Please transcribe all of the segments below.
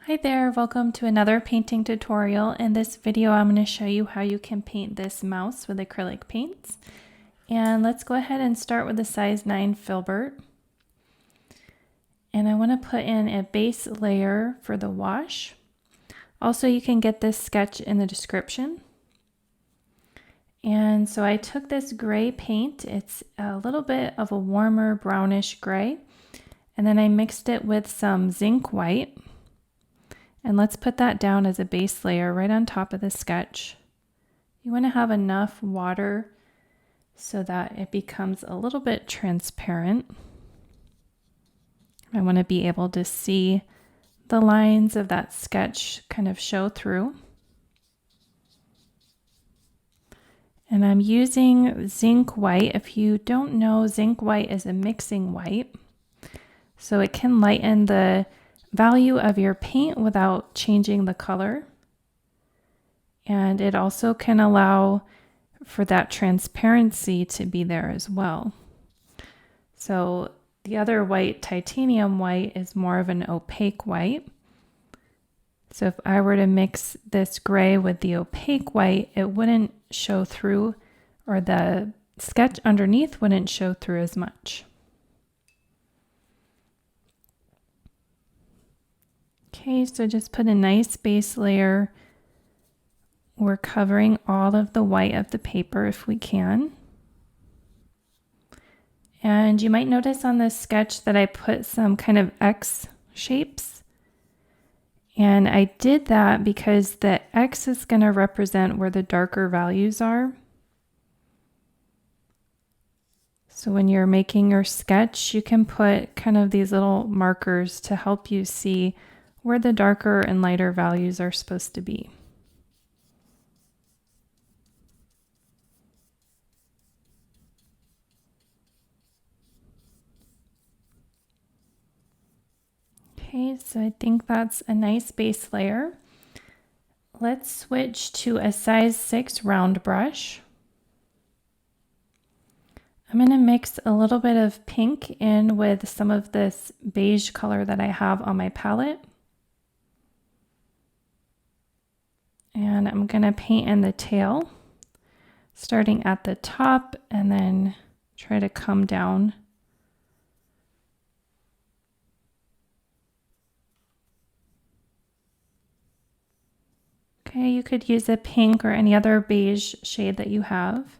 Hi there, welcome to another painting tutorial. In this video, I'm going to show you how you can paint this mouse with acrylic paints. And let's go ahead and start with the size 9 filbert. And I want to put in a base layer for the wash. Also, you can get this sketch in the description. And so I took this gray paint. It's a little bit of a warmer brownish gray. And then I mixed it with some zinc white. And let's put that down as a base layer right on top of the sketch. You want to have enough water so that it becomes a little bit transparent. I want to be able to see the lines of that sketch kind of show through. And I'm using zinc white. If you don't know, zinc white is a mixing white. So it can lighten the value of your paint without changing the color. And it also can allow for that transparency to be there as well. So the other white, titanium white, is more of an opaque white. So if I were to mix this gray with the opaque white, it wouldn't show through, or the sketch underneath wouldn't show through as much. Okay, so just put a nice base layer. We're covering all of the white of the paper if we can. And you might notice on this sketch that I put some kind of X shapes. And I did that because the X is going to represent where the darker values are. So when you're making your sketch, you can put kind of these little markers to help you see where the darker and lighter values are supposed to be. Okay, so I think that's a nice base layer. Let's switch to a size 6 round brush. I'm going to mix a little bit of pink in with some of this beige color that I have on my palette. And I'm going to paint in the tail, starting at the top and then try to come down. Okay, you could use a pink or any other beige shade that you have.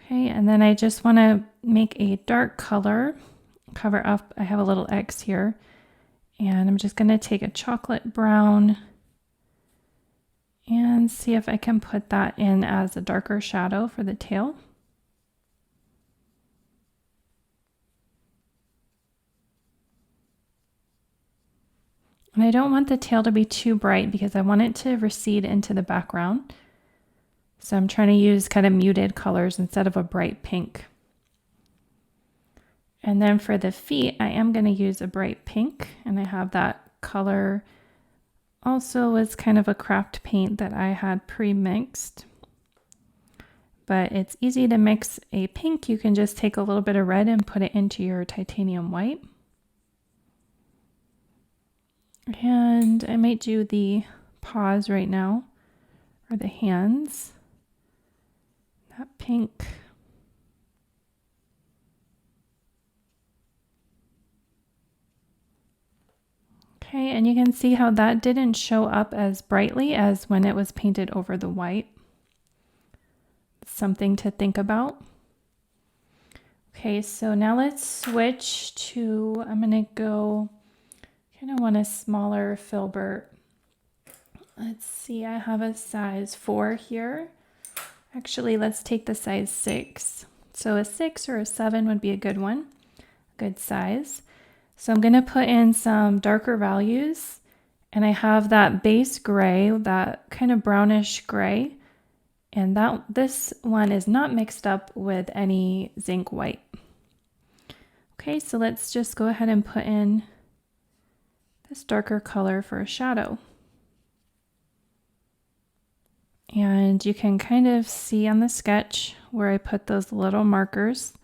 Okay, and then I just want to make a dark color, cover up. I have a little X here, and I'm just going to take a chocolate brown and see if I can put that in as a darker shadow for the tail. And I don't want the tail to be too bright because I want it to recede into the background. So I'm trying to use kind of muted colors instead of a bright pink. And then for the feet, I am going to use a bright pink, and I have that color also was kind of a craft paint that I had pre-mixed. But it's easy to mix a pink. You can just take a little bit of red and put it into your titanium white. And I might do the paws right now, or the hands. That pink. Okay, and you can see how that didn't show up as brightly as when it was painted over the white. Something to think about. Okay, so now let's switch to, I'm going to go, kind of want a smaller filbert. Let's see, I have a size 4 here. Actually, let's take the size 6. So a 6 or a 7 would be a good one, good size. So I'm going to put in some darker values, and I have that base gray, that kind of brownish gray, and this one is not mixed up with any zinc white. Okay, so let's just go ahead and put in this darker color for a shadow. And you can kind of see on the sketch where I put those little markers,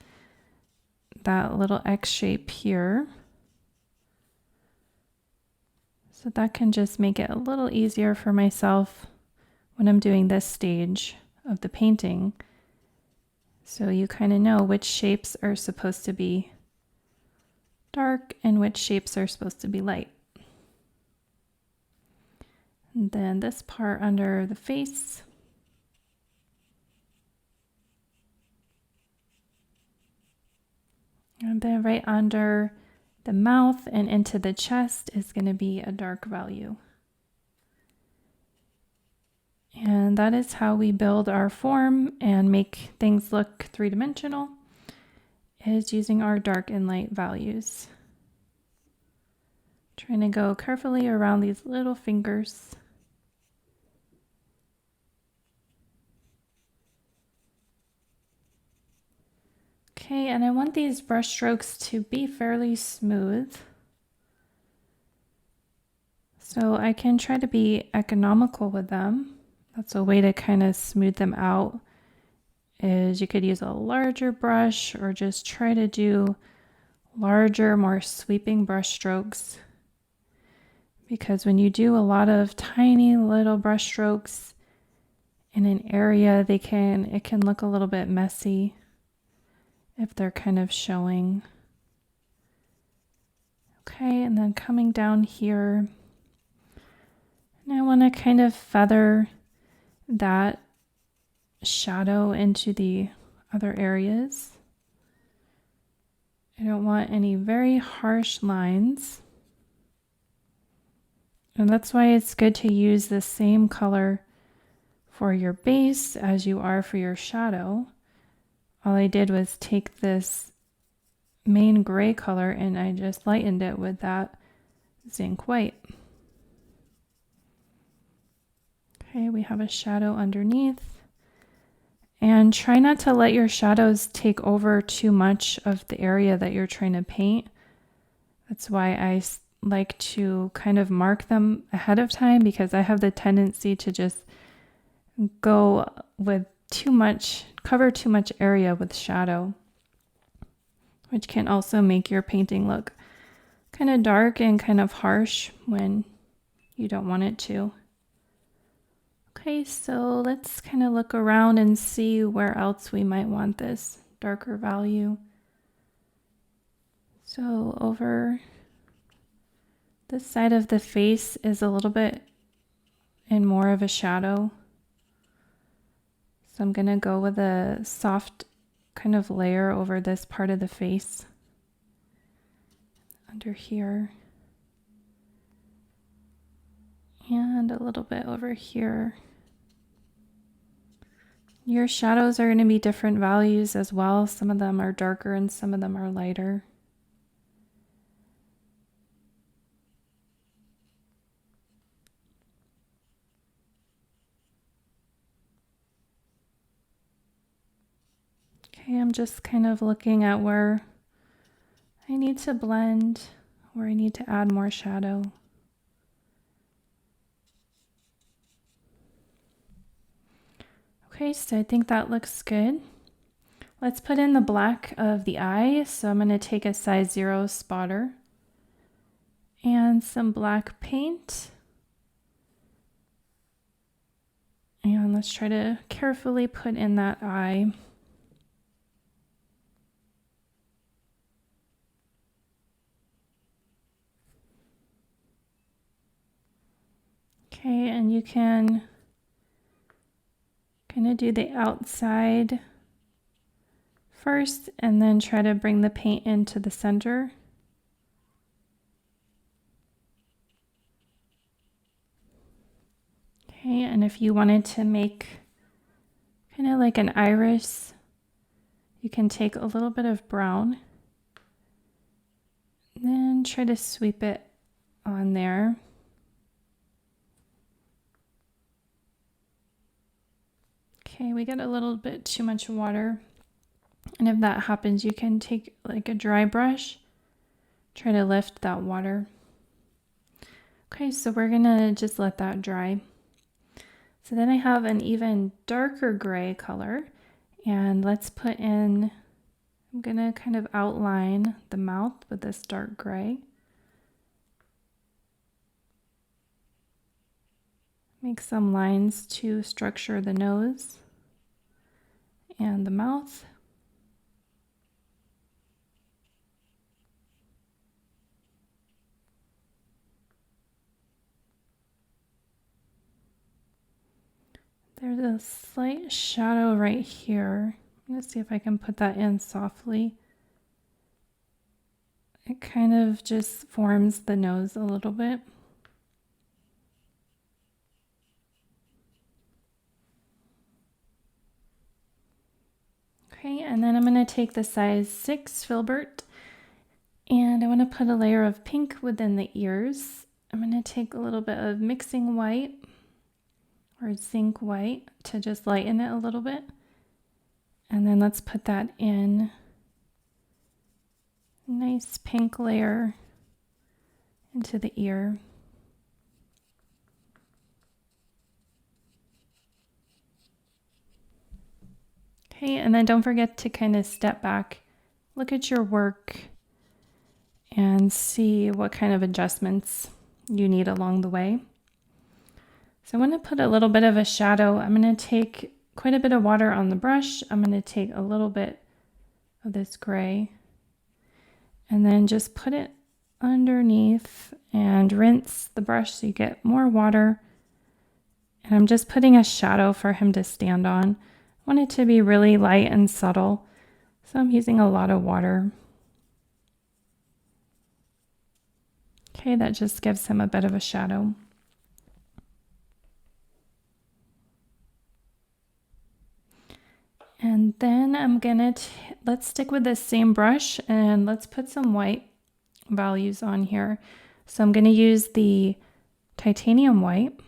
that little X shape here. So that can just make it a little easier for myself when I'm doing this stage of the painting. So you kind of know which shapes are supposed to be dark and which shapes are supposed to be light. And then this part under the face. And then right under the mouth and into the chest is going to be a dark value. And that is how we build our form and make things look three-dimensional, is using our dark and light values. Trying to go carefully around these little fingers. Okay, and I want these brush strokes to be fairly smooth. So I can try to be economical with them. That's a way to kind of smooth them out, is you could use a larger brush or just try to do larger, more sweeping brush strokes. Because when you do a lot of tiny little brush strokes in an area, it can look a little bit messy if they're kind of showing. Okay, and then coming down here, and I want to kind of feather that shadow into the other areas. I don't want any very harsh lines. And that's why it's good to use the same color for your base as you are for your shadow. All I did was take this main gray color and I just lightened it with that zinc white. Okay, we have a shadow underneath. And try not to let your shadows take over too much of the area that you're trying to paint. That's why I like to kind of mark them ahead of time, because I have the tendency to just go with too much, cover too much area with shadow, which can also make your painting look kind of dark and kind of harsh when you don't want it to. Okay, so let's kind of look around and see where else we might want this darker value. So over this side of the face is a little bit in more of a shadow. So I'm going to go with a soft kind of layer over this part of the face. Under here. And a little bit over here. Your shadows are going to be different values as well. Some of them are darker and some of them are lighter. Okay, I'm just kind of looking at where I need to blend, where I need to add more shadow. Okay, so I think that looks good. Let's put in the black of the eye. So I'm going to take a size 0 spotter and some black paint. And let's try to carefully put in that eye. Okay, and you can kind of do the outside first and then try to bring the paint into the center. Okay, and if you wanted to make kind of like an iris, you can take a little bit of brown and then try to sweep it on there. Okay, we got a little bit too much water. And if that happens, you can take like a dry brush, try to lift that water. Okay, so we're gonna just let that dry. So then I have an even darker gray color, and let's put in, I'm gonna kind of outline the mouth with this dark gray. Make some lines to structure the nose and the mouth. There's a slight shadow right here. I'm going to see if I can put that in softly. It kind of just forms the nose a little bit. Okay, and then I'm going to take the size 6 filbert and I want to put a layer of pink within the ears. I'm going to take a little bit of mixing white or zinc white to just lighten it a little bit. And then let's put that in. Nice pink layer into the ear. Okay, and then don't forget to kind of step back, look at your work, and see what kind of adjustments you need along the way. So I'm going to put a little bit of a shadow. I'm going to take quite a bit of water on the brush. I'm going to take a little bit of this gray and then just put it underneath and rinse the brush so you get more water. And I'm just putting a shadow for him to stand on. I want it to be really light and subtle, so I'm using a lot of water. Okay, that just gives him a bit of a shadow. And then I'm gonna, let's stick with this same brush and let's put some white values on here. So I'm gonna use the titanium white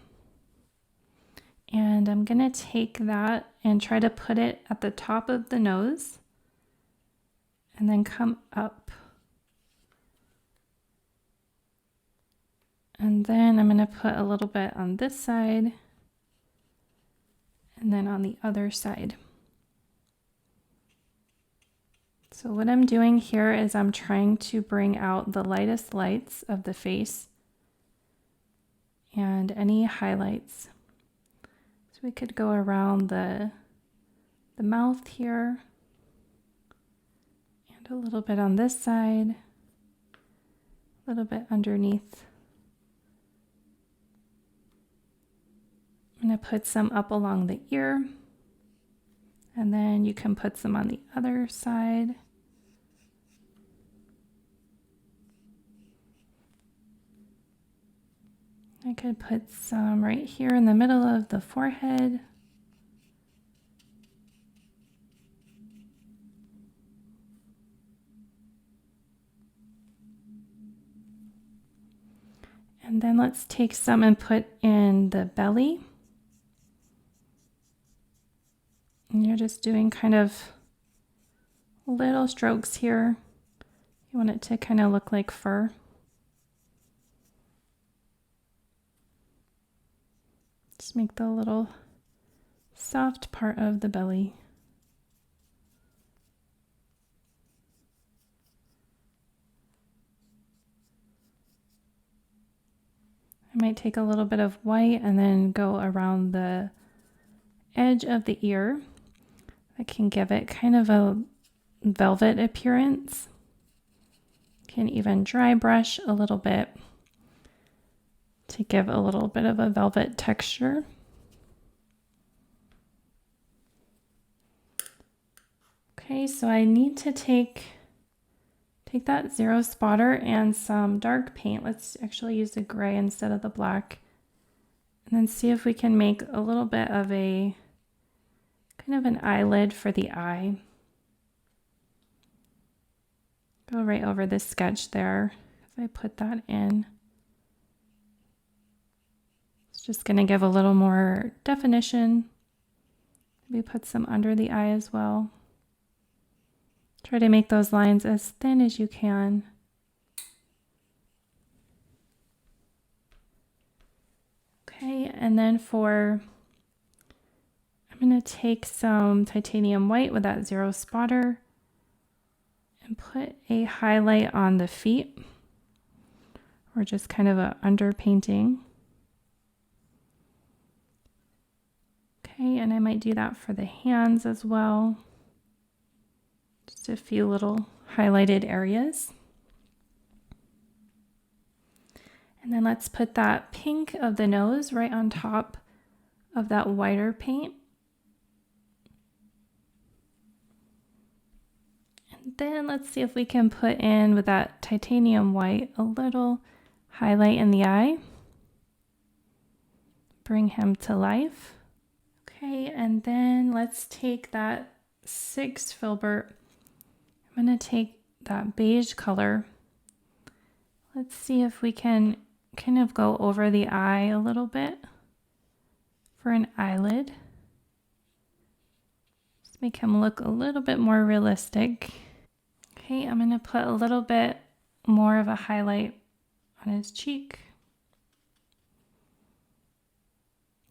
and I'm gonna take that and try to put it at the top of the nose and then come up. And then I'm gonna put a little bit on this side and then on the other side. So what I'm doing here is I'm trying to bring out the lightest lights of the face and any highlights. So we could go around the mouth here and a little bit on this side, a little bit underneath. I'm going to put some up along the ear and then you can put some on the other side. I could put some right here in the middle of the forehead. And then let's take some and put in the belly. And you're just doing kind of little strokes here. You want it to kind of look like fur. Just make the little soft part of the belly. I might take a little bit of white and then go around the edge of the ear. That can give it kind of a velvet appearance. You can even dry brush a little bit to give a little bit of a velvet texture. Okay, so I need to take that zero spotter and some dark paint. Let's actually use the gray instead of the black. And then see if we can make a little bit of a kind of an eyelid for the eye. Go right over this sketch there as I put that in. It's just going to give a little more definition. Maybe put some under the eye as well. Try to make those lines as thin as you can. Okay, and then I'm going to take some titanium white with that zero spotter and put a highlight on the feet, or just kind of a underpainting. Okay, and I might do that for the hands as well. Just a few little highlighted areas. And then let's put that pink of the nose right on top of that whiter paint. And then let's see if we can put in with that titanium white a little highlight in the eye. Bring him to life. Okay, and then let's take that 6 filbert. I'm going to take that beige color. Let's see if we can kind of go over the eye a little bit for an eyelid. Just make him look a little bit more realistic. Okay, I'm going to put a little bit more of a highlight on his cheek.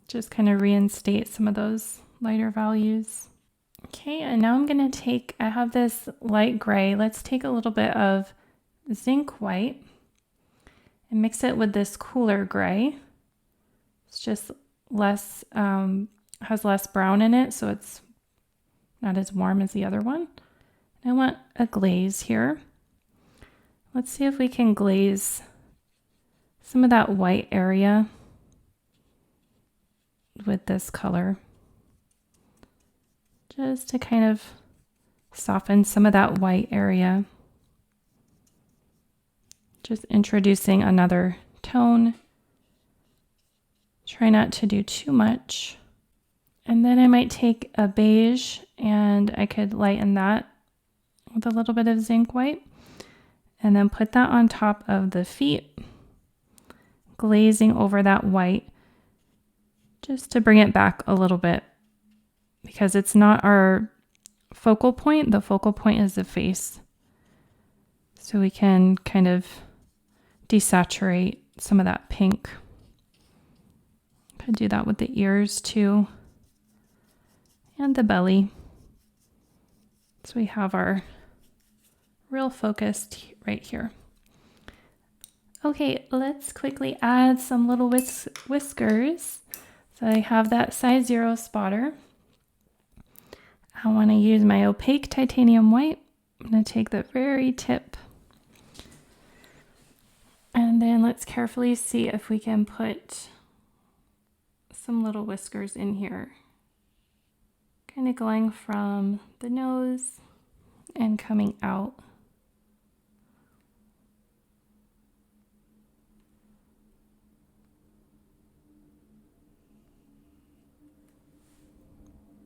Just kind of reinstate some of those lighter values. Okay, and now I'm going to take, I have this light gray. Let's take a little bit of Zinc White and mix it with this cooler gray. It's just less, has less brown in it, so it's not as warm as the other one. And I want a glaze here. Let's see if we can glaze some of that white area with this color, just to kind of soften some of that white area. Just introducing another tone. Try not to do too much. And then I might take a beige and I could lighten that with a little bit of Zinc White and then put that on top of the feet, glazing over that white just to bring it back a little bit because it's not our focal point. The focal point is the face. So we can kind of desaturate some of that pink. Could do that with the ears too. And the belly. So we have our real focused right here. Okay, let's quickly add some little whiskers. So I have that size 0 spotter. I want to use my opaque titanium white. I'm going to take the very tip. And then let's carefully see if we can put some little whiskers in here. Kind of going from the nose and coming out.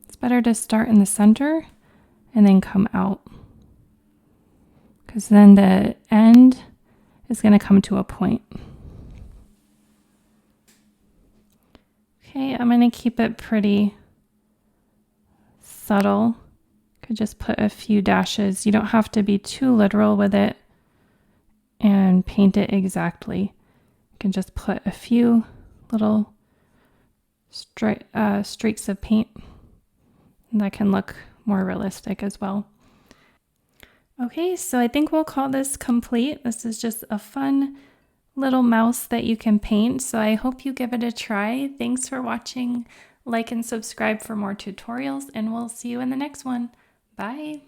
It's better to start in the center and then come out, because then the end is going to come to a point. Okay, I'm going to keep it pretty subtle. Could just put a few dashes. You don't have to be too literal with it and paint it exactly. You can just put a few little streaks of paint, and that can look more realistic as well. Okay, so I think we'll call this complete. This is just a fun little mouse that you can paint. So I hope you give it a try. Thanks for watching. Like and subscribe for more tutorials, and we'll see you in the next one. Bye.